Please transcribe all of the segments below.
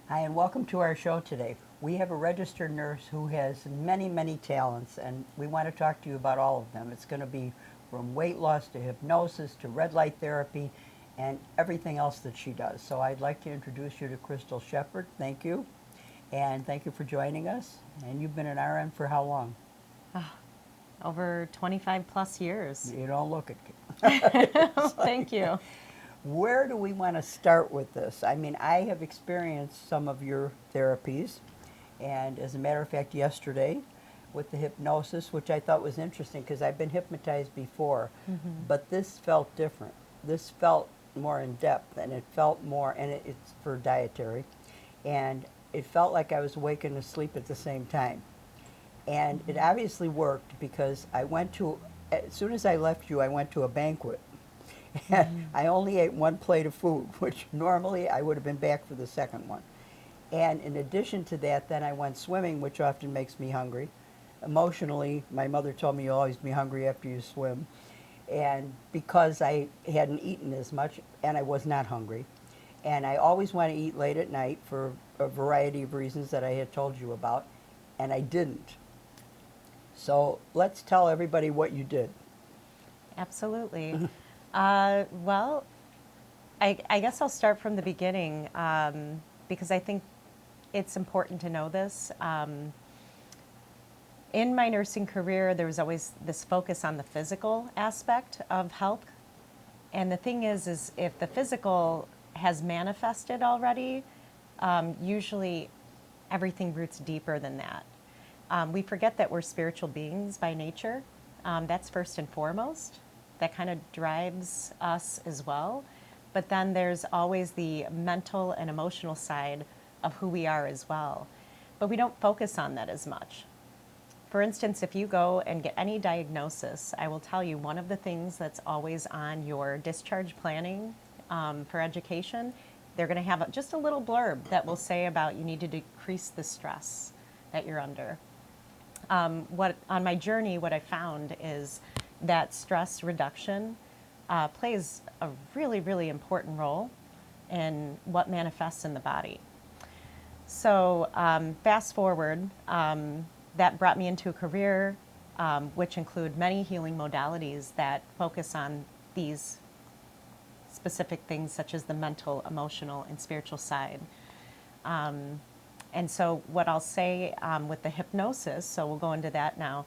Hi, and welcome to our show today. We have a registered nurse who has many, many talents, and we want to talk to you about all of them. It's going to be from weight loss to hypnosis to red light therapy and everything else that she does. So I'd like to introduce you to Crystal Shepard. Thank you. And thank you for joining us. And you've been an RN for how long? Over 25 plus years. You don't look it. Thank you. Where do we want to start with this? I mean, I have experienced some of your therapies, and as a matter of fact, yesterday with the hypnosis, which I thought was interesting because I've been hypnotized before, but this felt different. This felt more in depth, and it felt more, and it's for dietary, and it felt like I was awake and asleep at the same time. And it obviously worked because I went to, as soon as I left you, I went to a banquet. And I only ate one plate of food, which normally I would have been back for the second one. And in addition to that, then I went swimming, which often makes me hungry. Emotionally, my mother told me you'll always be hungry after you swim. And because I hadn't eaten as much, and I was not hungry, and I always want to eat late at night for a variety of reasons that I had told you about, and I didn't. So let's tell everybody what you did. Absolutely. Well, I guess I'll start from the beginning because I think it's important to know this. In my nursing career, there was always this focus on the physical aspect of health. And the thing is if the physical has manifested already, usually everything roots deeper than that. We forget that we're spiritual beings by nature. That's first and foremost. That kind of drives us as well. But then there's always the mental and emotional side of who we are as well. But we don't focus on that as much. For instance, if you go and get any diagnosis, I will tell you one of the things that's always on your discharge planning for education, they're going to have just a little blurb that will say about you need to decrease the stress that you're under. On my journey, what I found is that stress reduction plays a really, really important role in what manifests in the body. So fast forward, that brought me into a career which include many healing modalities that focus on these specific things such as the mental, emotional, and spiritual side. And so what I'll say with the hypnosis, so we'll go into that now,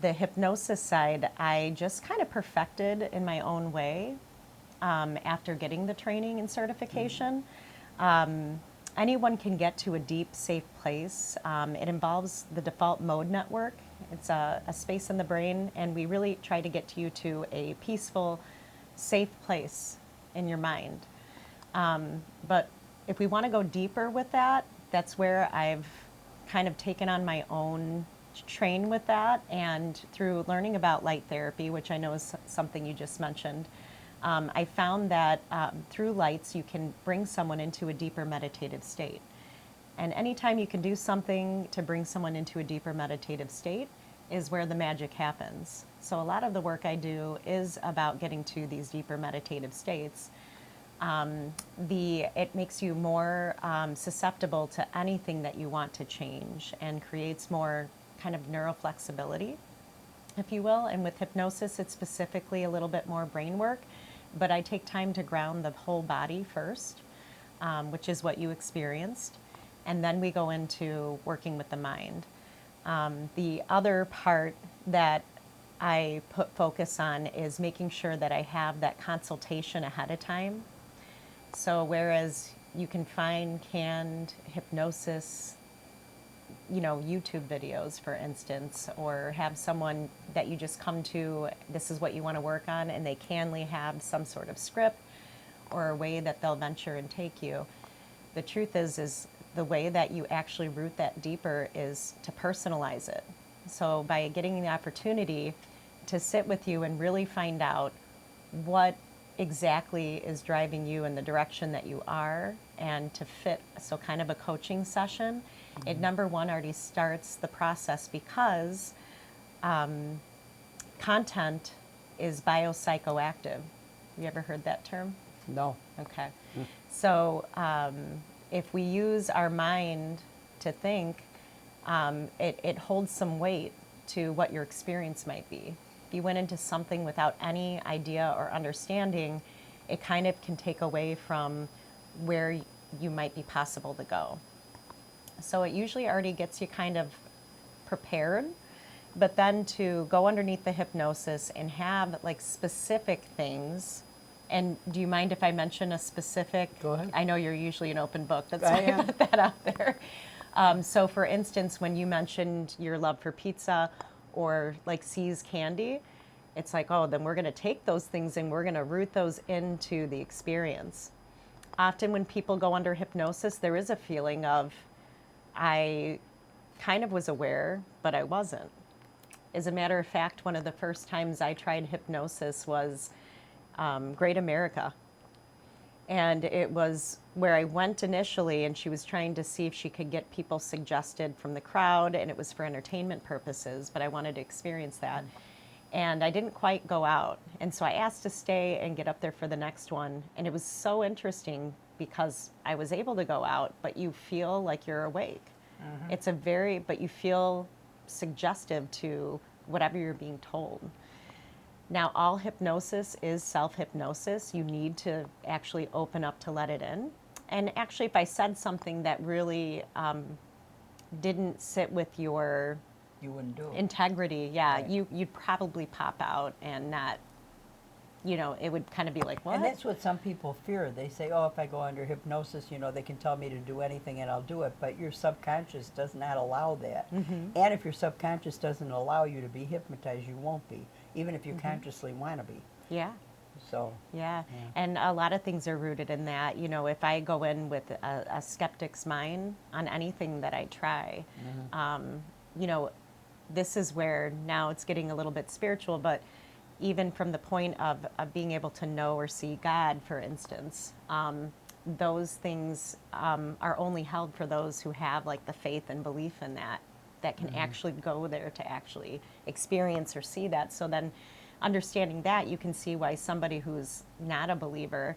the hypnosis side, I just kind of perfected in my own way after getting the training and certification. Anyone can get to a deep, safe place. It involves the default mode network. It's a space in the brain, and we really try to get you to a peaceful, safe place in your mind. But if we want to go deeper with that, that's where I've kind of taken on my own train with that, and through learning about light therapy, which I know is something you just mentioned, I found that through lights you can bring someone into a deeper meditative state. And anytime you can do something to bring someone into a deeper meditative state is where the magic happens. So a lot of the work I do is about getting to these deeper meditative states. It makes you more susceptible to anything that you want to change and creates more kind of neuroflexibility, if you will. And with hypnosis, it's specifically a little bit more brain work, but I take time to ground the whole body first, which is what you experienced. And then we go into working with the mind. The other part that I put focus on is making sure that I have that consultation ahead of time. So whereas you can find canned hypnosis, YouTube videos, for instance, or have someone that you just come to, this is what you want to work on, and they canly have some sort of script or a way that they'll venture and take you. The truth is the way that you actually root that deeper is to personalize it. So by getting the opportunity to sit with you and really find out what exactly is driving you in the direction that you are and to fit, so kind of a coaching session, it number one already starts the process because content is biopsychoactive. You ever heard that term? No. Okay. So if we use our mind to think, it holds some weight to what your experience might be. If you went into something without any idea or understanding, it kind of can take away from where you might be possible to go. So it usually already gets you kind of prepared, but then to go underneath the hypnosis and have like specific things. And do you mind if I mention a specific? Go ahead. I know you're usually an open book. That's I why I am. put that out there. So for instance, when you mentioned your love for pizza or like C's candy, it's like, oh, then we're going to take those things and we're going to root those into the experience. Often when people go under hypnosis, there is a feeling of, I kind of was aware, but I wasn't. As a matter of fact, one of the first times I tried hypnosis was Great America. And it was where I went initially, and she was trying to see if she could get people suggested from the crowd, and it was for entertainment purposes, but I wanted to experience that. And I didn't quite go out. And so I asked to stay and get up there for the next one. And it was so interesting because I was able to go out, but you feel like you're awake. It's but you feel suggestive to whatever you're being told. Now, all hypnosis is self-hypnosis. You need to actually open up to let it in. And actually, if I said something that really didn't sit with your You wouldn't do it. integrity, yeah, Right. you'd probably pop out and not, it would kind of be like, what? And that's what some people fear. They say, oh, if I go under hypnosis, they can tell me to do anything and I'll do it. But your subconscious does not allow that. And if your subconscious doesn't allow you to be hypnotized, you won't be, even if you consciously want to be. Yeah. So, Yeah. And a lot of things are rooted in that. If I go in with a skeptic's mind on anything that I try, this is where now it's getting a little bit spiritual, but even from the point of being able to know or see God, for instance, those things are only held for those who have like the faith and belief in that can actually go there to actually experience or see that. So then understanding that, you can see why somebody who's not a believer,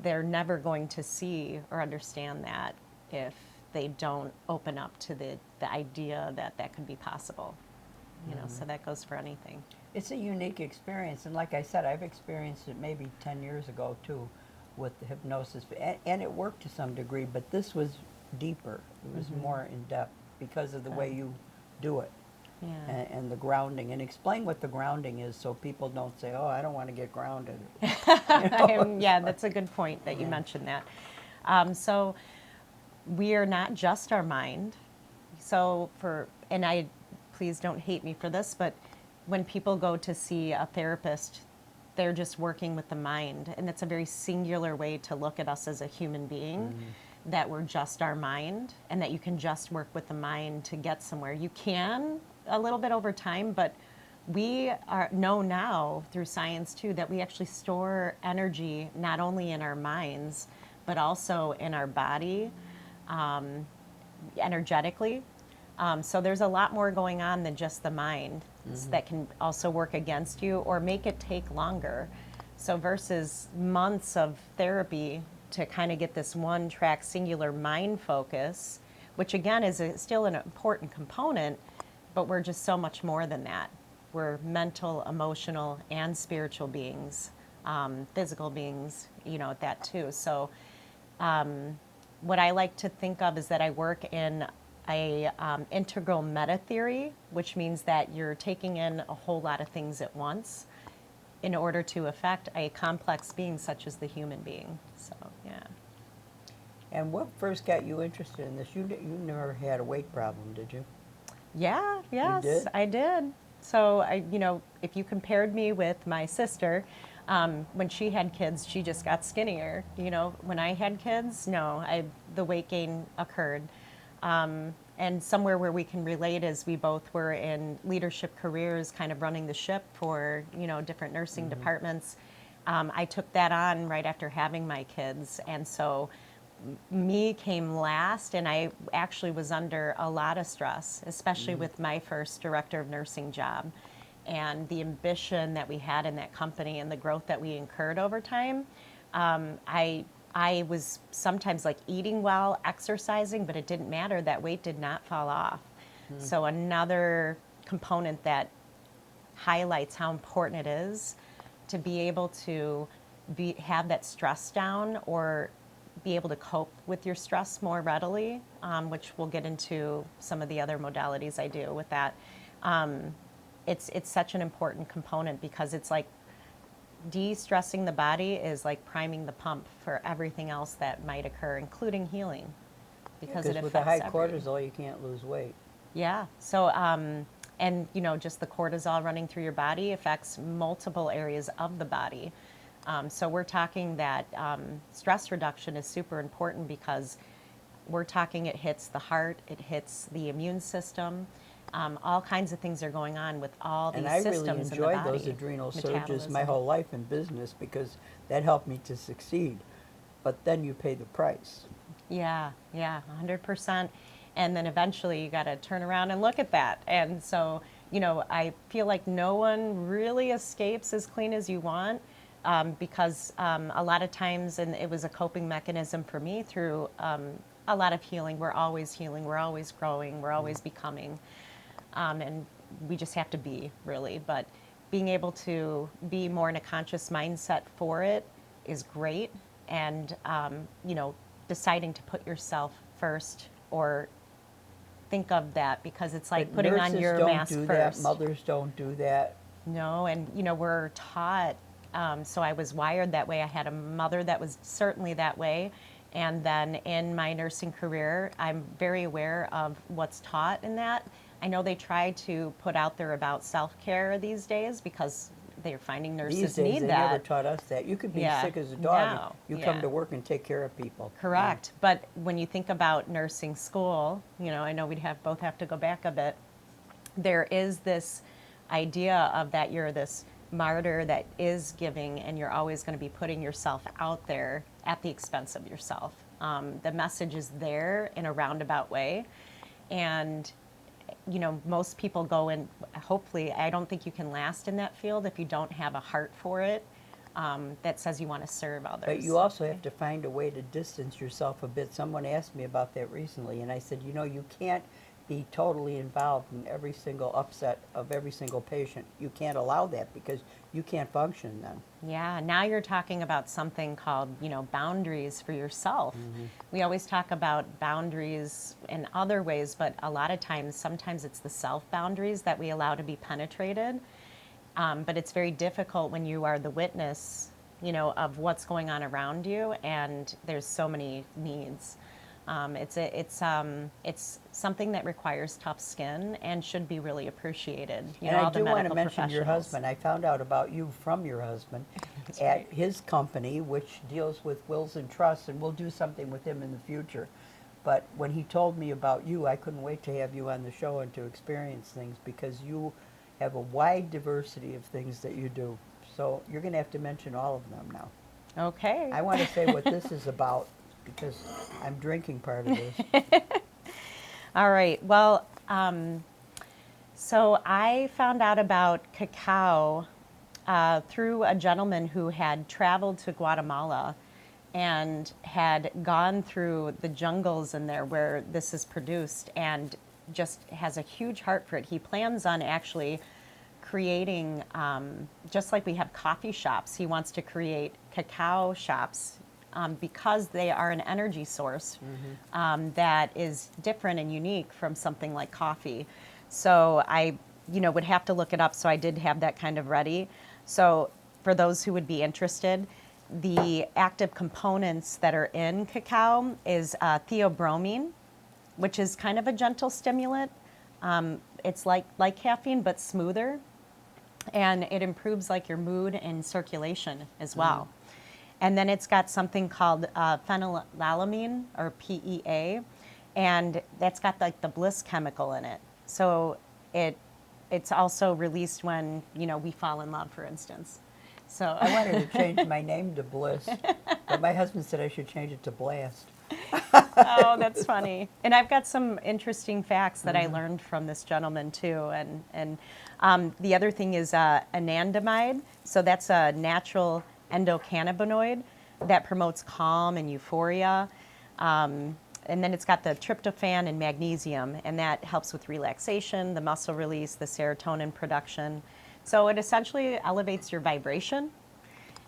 they're never going to see or understand that if they don't open up to the idea that could be possible. So that goes for anything. it's a unique experience. And like I said, I've experienced it maybe 10 years ago, too, with the hypnosis. And it worked to some degree, but this was deeper. It was more in depth because of the way you do it. Yeah. And the grounding. And explain what the grounding is so people don't say, oh, I don't want to get grounded. Yeah, that's a good point that you mentioned that. So we are not just our mind. So please don't hate me for this, but when people go to see a therapist, they're just working with the mind. And it's a very singular way to look at us as a human being, that we're just our mind and that you can just work with the mind to get somewhere. You can a little bit over time, but we know now through science too that we actually store energy not only in our minds, but also in our body, energetically. So there's a lot more going on than just the mind that can also work against you or make it take longer. So versus months of therapy to kind of get this one-track singular mind focus, which again is still an important component, but we're just so much more than that. We're mental, emotional, and spiritual beings, physical beings, at that too. So what I like to think of is that I work in a integral meta theory, which means that you're taking in a whole lot of things at once in order to affect a complex being such as the human being. So, yeah. And what first got you interested in this? You never had a weight problem, did you? Yeah, yes, did? I did. So, if you compared me with my sister, when she had kids, she just got skinnier. When I had kids, no, the weight gain occurred. And somewhere where we can relate is we both were in leadership careers, kind of running the ship for, different nursing departments. I took that on right after having my kids. And so me came last, and I actually was under a lot of stress, especially with my first director of nursing job. And the ambition that we had in that company and the growth that we incurred over time, I I was sometimes like eating well, exercising, but it didn't matter. That weight did not fall off. So another component that highlights how important it is to be able to have that stress down or be able to cope with your stress more readily, which we'll get into some of the other modalities I do with that. It's such an important component because it's like de-stressing the body is like priming the pump for everything else that might occur, including healing, because it affects with a high every. cortisol, you can't lose weight. Yeah. So, and just the cortisol running through your body affects multiple areas of the body. So we're talking that stress reduction is super important because we're talking it hits the heart, it hits the immune system. All kinds of things are going on with all these And I systems really in the enjoyed body. those adrenal surges Metabolism. my whole life in business because that helped me to succeed. But then you pay the price. Yeah, 100%. And then eventually you got to turn around and look at that. And so, I feel like no one really escapes as clean as you want because a lot of times, and it was a coping mechanism for me through a lot of healing. We're always healing, we're always growing, we're always becoming. And we just have to be, really. But being able to be more in a conscious mindset for it is great. And, deciding to put yourself first or think of that because it's like But putting on nurses your don't mask do first. that. Mothers don't do that. No, and we're taught. So I was wired that way. I had a mother that was certainly that way. And then in my nursing career, I'm very aware of what's taught in that. I know they try to put out there about self-care these days because they're finding These nurses days, need they that. never taught us that. You could be Yeah. sick as a dog. No. You Yeah. come to work and take care of people. Correct. But when you think about nursing school, I know we'd both have to go back a bit. There is this idea of that you're this martyr that is giving and you're always going to be putting yourself out there at the expense of yourself. The message is there in a roundabout way. And most people go in, hopefully, I don't think you can last in that field if you don't have a heart for it that says you want to serve others. But you also have to find a way to distance yourself a bit. Someone asked me about that recently, and I said, you can't be totally involved in every single upset of every single patient. You can't allow that because you can't function then. Yeah, now you're talking about something called, boundaries for yourself. Mm-hmm. We always talk about boundaries in other ways, but a lot of times, sometimes it's the self-boundaries that we allow to be penetrated. But it's very difficult when you are the witness, of what's going on around you, and there's so many needs. It's something that requires tough skin and should be really appreciated. And I do want to mention your husband. I found out about you from your husband at his company, which deals with wills and trusts, and we'll do something with him in the future. But when he told me about you, I couldn't wait to have you on the show and to experience things because you have a wide diversity of things that you do. So you're going to have to mention all of them now. Okay. I want to say what this is about because I'm drinking part of this. All right. Well, so I found out about cacao through a gentleman who had traveled to Guatemala and had gone through the jungles in there where this is produced and just has a huge heart for it. He plans on actually creating, just like we have coffee shops, he wants to create cacao shops because they are an energy source that is different and unique from something like coffee. So I, would have to look it up, so I did have that kind of ready. So for those who would be interested, the active components that are in cacao is theobromine, which is kind of a gentle stimulant. It's like caffeine, but smoother. And it improves like your mood and circulation as well. And then it's got something called phenylalanine, or PEA, and that's got like the bliss chemical in it. So it's also released when, we fall in love, for instance. So I wanted to change my name to Bliss, but my husband said I should change it to Blast. Oh, that's funny. And I've got some interesting facts that I learned from this gentleman too. And the other thing is anandamide. So that's a natural endocannabinoid. that promotes calm and euphoria. And then it's got the tryptophan and magnesium, and that helps with relaxation, the muscle release, the serotonin production. So it essentially elevates your vibration.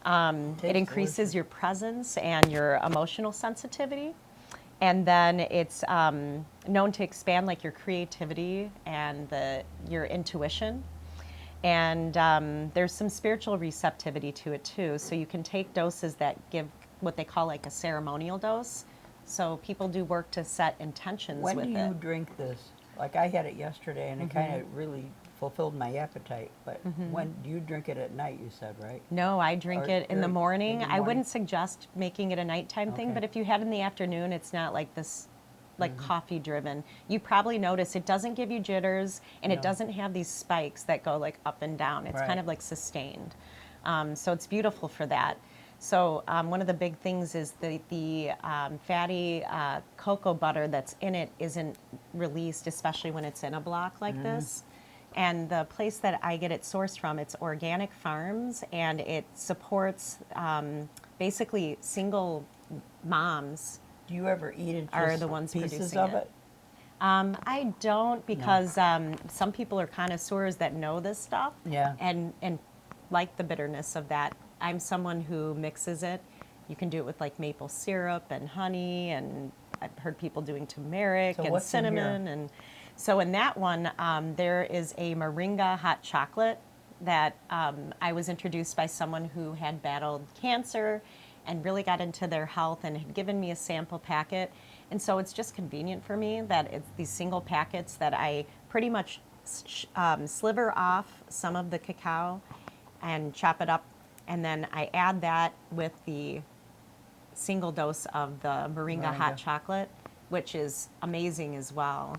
It increases your presence and your emotional sensitivity. And then it's known to expand like your creativity and your intuition. And there's some spiritual receptivity to it too. So you can take doses that give what they call like a ceremonial dose. So people do work to set intentions with it. When do you drink this? Like I had it yesterday, and it kind of really fulfilled my appetite. But when do you drink it at night? You said, right? No, I drink it in the morning. I morning? wouldn't suggest making it a nighttime thing, Okay. but if you had it in the afternoon, it's not like this, like coffee driven. You probably notice it doesn't give you jitters, and it No. doesn't have these spikes that go like up and down. It's Right. kind of like sustained. So it's beautiful for that. So one of the big things is the fatty cocoa butter that's in it isn't released, especially when it's in a block like this. And the place that I get it sourced from, it's organic farms, and it supports basically single moms. Do you ever eat it? Are Just the ones pieces producing of it. it? I don't, because some people are connoisseurs that know this stuff Yeah. and like the bitterness of that. I'm someone who mixes it. You can do it with like maple syrup and honey, and I've heard people doing turmeric So and what's in here? cinnamon. And so in that one, there is a moringa hot chocolate that I was introduced by someone who had battled cancer and really got into their health and had given me a sample packet. And so it's just convenient for me that it's these single packets that I pretty much sliver off some of the cacao and chop it up. And then I add that with the single dose of the moringa hot Moringa. chocolate, which is amazing as well.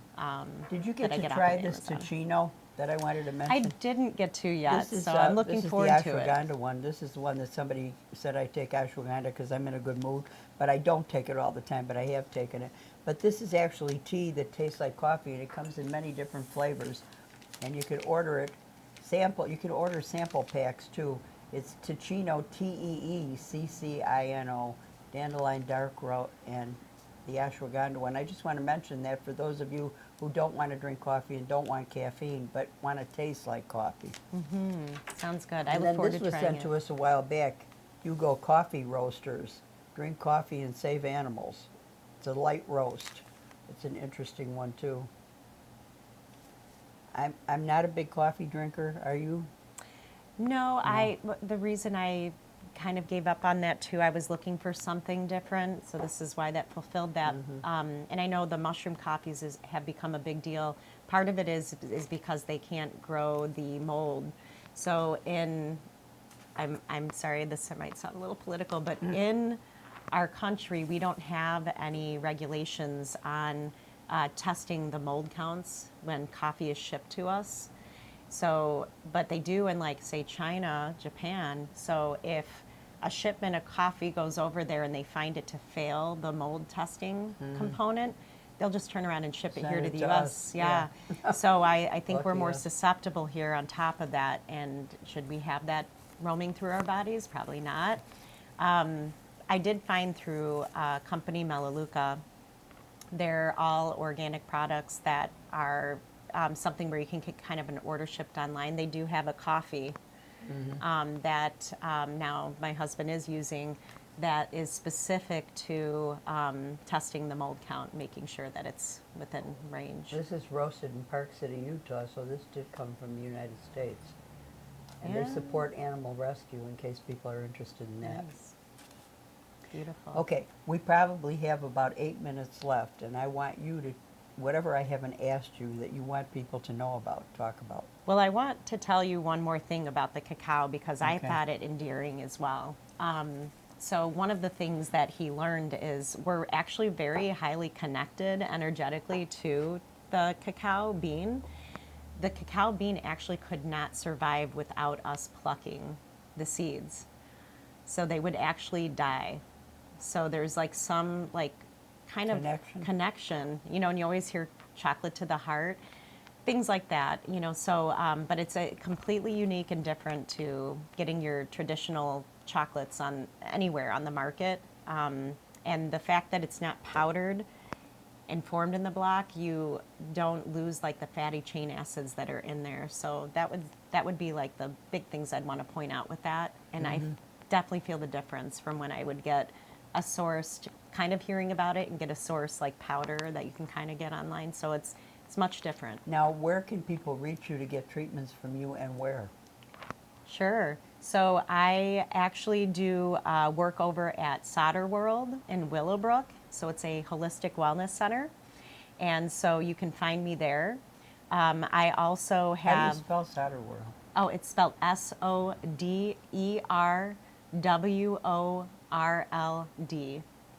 Did you get that I to get off try of this Amazon. Ticino that I wanted to mention? I didn't get to yet, This is, so I'm looking forward this is to the it. ashwagandha one. This is the one that somebody said I take ashwagandha because I'm in a good mood, but I don't take it all the time, but I have taken it. But this is actually tea that tastes like coffee, and it comes in many different flavors. And you could order it, you can order sample packs too. It's Ticino, Teeccino, dandelion dark roast, and the ashwagandha one. I just want to mention that for those of you who don't want to drink coffee and don't want caffeine, but want to taste like coffee. Sounds good. I And look then forward this to was trying sent it. to us a while back. Hugo Coffee Roasters. Drink coffee and save animals. It's a light roast. It's an interesting one too. I'm not a big coffee drinker. Are you? No, the reason I kind of gave up on that too, I was looking for something different, so this is why that fulfilled that. And I know the mushroom coffees have become a big deal. Part of it is because they can't grow the mold. So I'm sorry, this might sound a little political, but in our country, we don't have any regulations on testing the mold counts when coffee is shipped to us. So, but they do in like, say, China, Japan. So if a shipment of coffee goes over there and they find it to fail the mold testing component, they'll just turn around and ship it Send here to it the to U.S. us, Yeah. yeah. So I think we're Lucky more us. susceptible here on top of that. And should we have that roaming through our bodies? Probably not. I did find through company Melaleuca, they're all organic products that are something where you can get kind of an order shipped online. They do have a coffee that now my husband is using that is specific to testing the mold count, making sure that it's within range. This is roasted in Park City, Utah, so this did come from the United States. And Yeah. they support animal rescue in case people are interested in that. Nice. Beautiful. Okay, we probably have about 8 minutes left, and I want you to, whatever I haven't asked you that you want people to know about, talk about. Well, I want to tell you one more thing about the cacao because I Okay. thought it endearing as well. So one of the things that he learned is we're actually very highly connected energetically to the cacao bean. The cacao bean actually could not survive without us plucking the seeds. So they would actually die. So there's like some like kind of Connection. connection, you know, and you always hear chocolate to the heart. things like that, you know. So, but it's a completely unique and different to getting your traditional chocolates on anywhere on the market. And the fact that it's not powdered and formed in the block, you don't lose like the fatty chain acids that are in there. So that would be like the big things I'd want to point out with that. And I definitely feel the difference from when I would get a sourced, kind of hearing about it, and get a source like powder that you can kind of get online. So it's much different. Now, where can people reach you to get treatments from you, and where? Sure. So I actually do work over at Solder World in Willowbrook. So it's a holistic wellness center. And so you can find me there. I also How do have, you spell Solder World? oh, it's spelled SODERWORLD.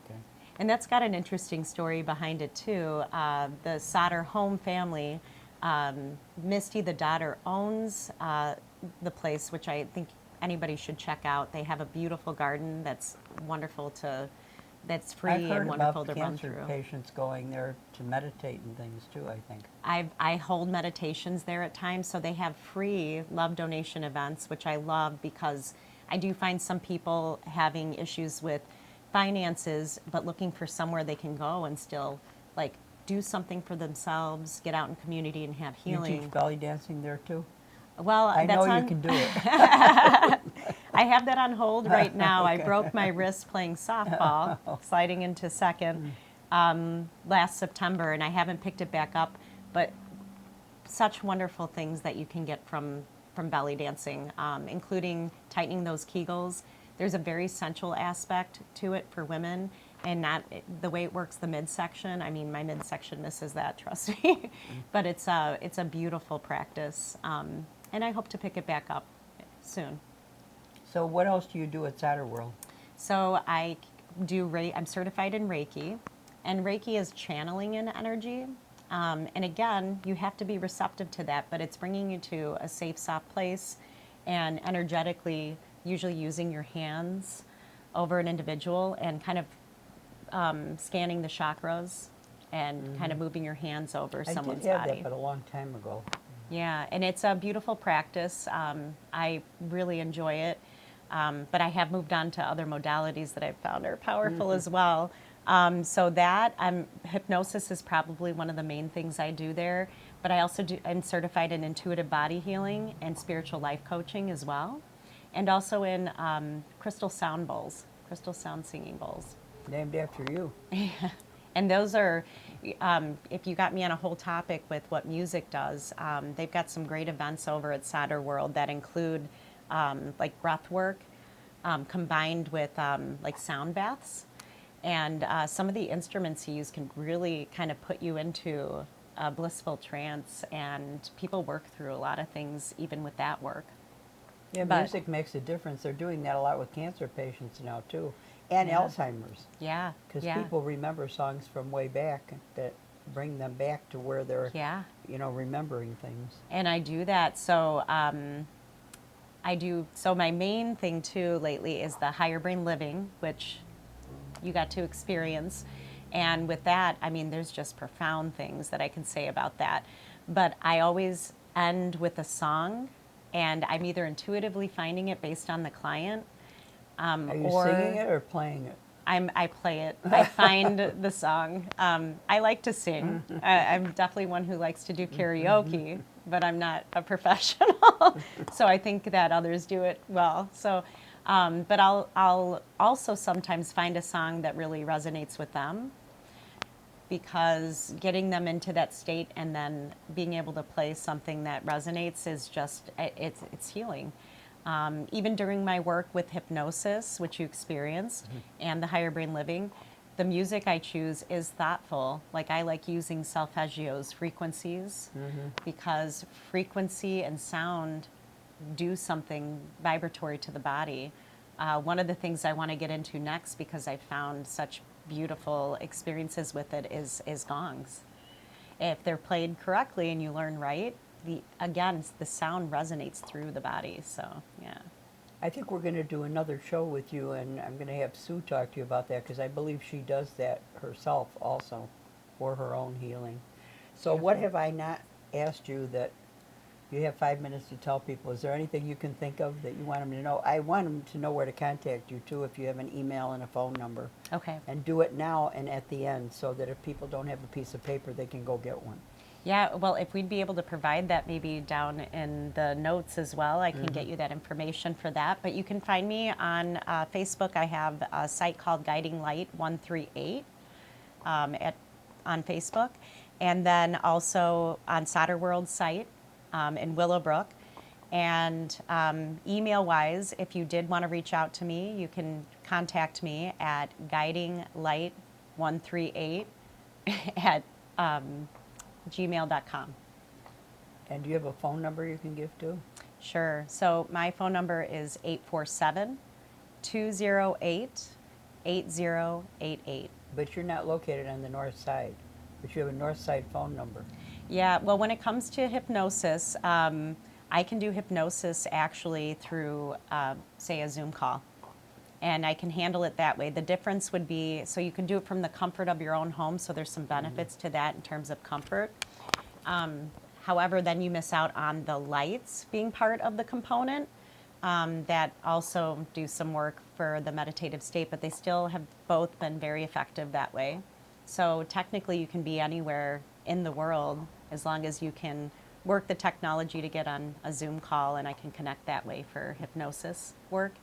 Okay. And that's got an interesting story behind it too. The Solder home family, Misty, the daughter, owns the place, which I think anybody should check out. They have a beautiful garden that's wonderful that's free I've heard and wonderful about to run cancer through. patients going there to meditate and things too, I think. I hold meditations there at times, so they have free love donation events, which I love because I do find some people having issues with finances, but looking for somewhere they can go and still like do something for themselves, get out in community and have You healing. teach belly dancing there too? Well, I that's know on, you can do it. I have that on hold right now. I broke my wrist playing softball, sliding into second last September, and I haven't picked it back up. But such wonderful things that you can get from belly dancing, including tightening those Kegels. There's a very sensual aspect to it for women, and not the way it works the midsection. I mean, my midsection misses that, trust me. But it's a beautiful practice, and I hope to pick it back up soon. So what else do you do at Solder World? So I'm certified in Reiki, and Reiki is channeling in energy. And again, you have to be receptive to that, but it's bringing you to a safe, soft place, and energetically, usually using your hands over an individual and kind of scanning the chakras and kind of moving your hands over someone's I did have body. that, but a long time ago. Yeah, and it's a beautiful practice. I really enjoy it, but I have moved on to other modalities that I've found are powerful as well. So hypnosis is probably one of the main things I do there, but I'm certified in intuitive body healing and spiritual life coaching as well, and also in crystal sound bowls, crystal sound singing bowls. Named after you. And those are, if you got me on a whole topic with what music does, they've got some great events over at Solder World that include like breath work combined with like sound baths. And some of the instruments you use can really kind of put you into a blissful trance, and people work through a lot of things even with that work. Yeah, But- music makes a difference. They're doing that a lot with cancer patients now too, and Yeah. Alzheimer's, Yeah, because yeah. people remember songs from way back that bring them back to where they're, Yeah. remembering things. And I do that. So so my main thing too lately is the higher brain living, which you got to experience. And with that, I mean, there's just profound things that I can say about that. But I always end with a song, and I'm either intuitively finding it based on the client, Are you or singing it or playing it? I play it. I find the song. I like to sing. I'm definitely one who likes to do karaoke, but I'm not a professional. So I think that others do it well. So, but I'll also sometimes find a song that really resonates with them, because getting them into that state and then being able to play something that resonates is just, it's healing. Even during my work with hypnosis, which you experienced, and the higher brain living, the music I choose is thoughtful. Like, I like using solfeggio's frequencies, because frequency and sound do something vibratory to the body. One of the things I want to get into next, because I found such beautiful experiences with it, is gongs. If they're played correctly and you learn right, the sound resonates through the body. So, yeah. I think we're going to do another show with you, and I'm going to have Sue talk to you about that, because I believe she does that herself also for her own healing. So what have I not asked you that you have 5 minutes to tell people, is there anything you can think of that you want them to know? I want them to know where to contact you too, if you have an email and a phone number. Okay. And do it now and at the end, so that if people don't have a piece of paper, they can go get one. Yeah, well, if we'd be able to provide that maybe down in the notes as well, I can get you that information for that. But you can find me on Facebook. I have a site called Guiding Light 138 on Facebook. And then also on Solder World's site in Willowbrook. And email-wise, if you did want to reach out to me, you can contact me at guidinglight138 at gmail.com. And do you have a phone number you can give too? Sure. So my phone number is 847-208-8088. But you're not located on the north side, but you have a north side phone number. Yeah, well, when it comes to hypnosis, I can do hypnosis actually through, say, a Zoom call. And I can handle it that way. The difference would be, so you can do it from the comfort of your own home, so there's some benefits to that in terms of comfort. However, then you miss out on the lights being part of the component that also do some work for the meditative state, but they still have both been very effective that way. So technically you can be anywhere in the world as long as you can work the technology to get on a Zoom call, and I can connect that way for hypnosis work.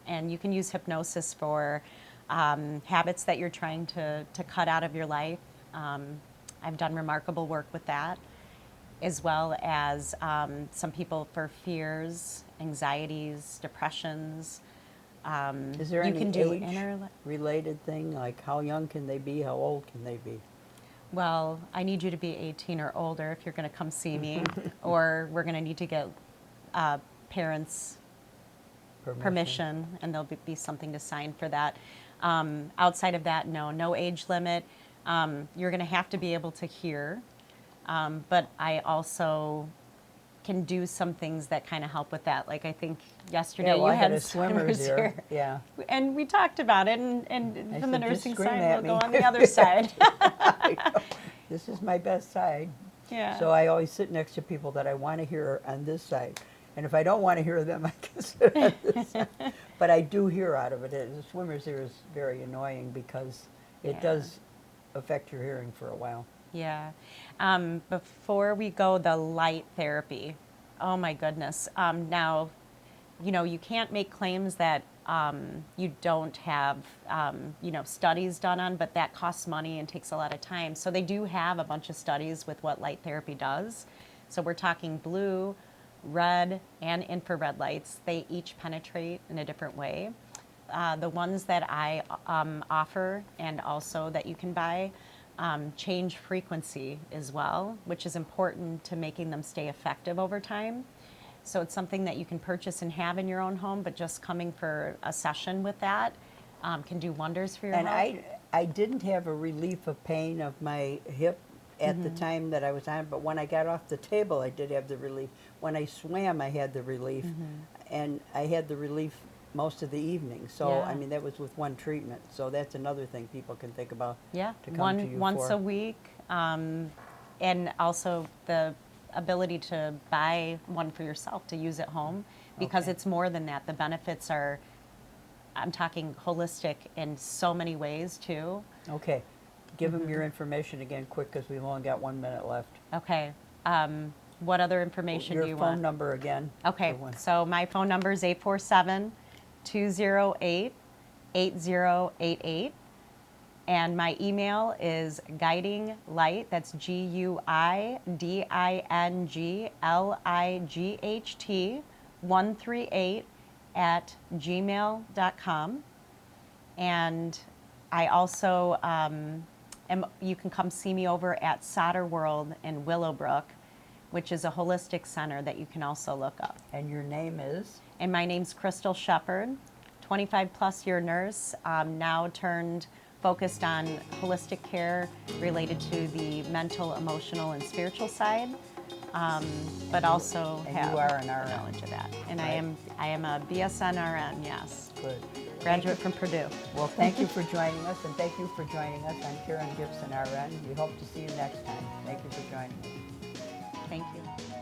And you can use hypnosis for habits that you're trying to cut out of your life. I've done remarkable work with that, as well as some people for fears, anxieties, depressions. Is there you any can do age-related thing, like how young can they be, how old can they be? Well, I need you to be 18 or older if you're going to come see me, or we're going to need to get parents' permission, and there'll be something to sign for that. Outside of that, no age limit. You're going to have to be able to hear, but I also can do some things that kind of help with that. Like I think yesterday you had a swimmer's ear. here. Yeah. And we talked about it, and from the said, "Just nursing scream side, at we'll go me." on the other side. This is my best side. Yeah. So I always sit next to people that I want to hear on this side. And if I don't want to hear them, I can sit on this side. But I do hear out of it. The swimmer's ear is very annoying because it Yeah. does affect your hearing for a while. Yeah. Before we go, the light therapy. Oh my goodness. Now, you can't make claims that you don't have, studies done on, but that costs money and takes a lot of time. So they do have a bunch of studies with what light therapy does. So we're talking blue, red, and infrared lights. They each penetrate in a different way. The ones that I offer and also that you can buy change frequency as well, which is important to making them stay effective over time. So it's something that you can purchase and have in your own home, but just coming for a session with that can do wonders for your And health. I didn't have a relief of pain of my hip at the time that I was on, but when I got off the table, I did have the relief. When I swam, I had the relief, and I had the relief most of the evening. So, Yeah. I mean, that was with one treatment. So that's another thing people can think about Yeah, to come to you once for. a week, and also the ability to buy one for yourself to use at home, because Okay. it's more than that. The benefits are, I'm talking holistic in so many ways too. Okay. Give them your information again quick, because we've only got 1 minute left. Okay. What other information Your do you phone want? number again. Okay, for when- so my phone number is 847-208-8088. And my email is guidinglight, that's GUIDINGLIGHT 138 at gmail.com. And I also, you can come see me over at Solder World in Willowbrook, which is a holistic center that you can also look up. And your name is? And my name's Crystal Shepard, 25-plus year nurse, now focused on holistic care related to the mental, emotional, and spiritual side, but also And have you are an RN. knowledge of that. And Right. I am a BSN RN, yes, Good. graduate from Purdue. Well, thank you for joining us, and thank you for joining us. I'm Karon Gibson RN. We hope to see you next time. Thank you for joining us. Thank you.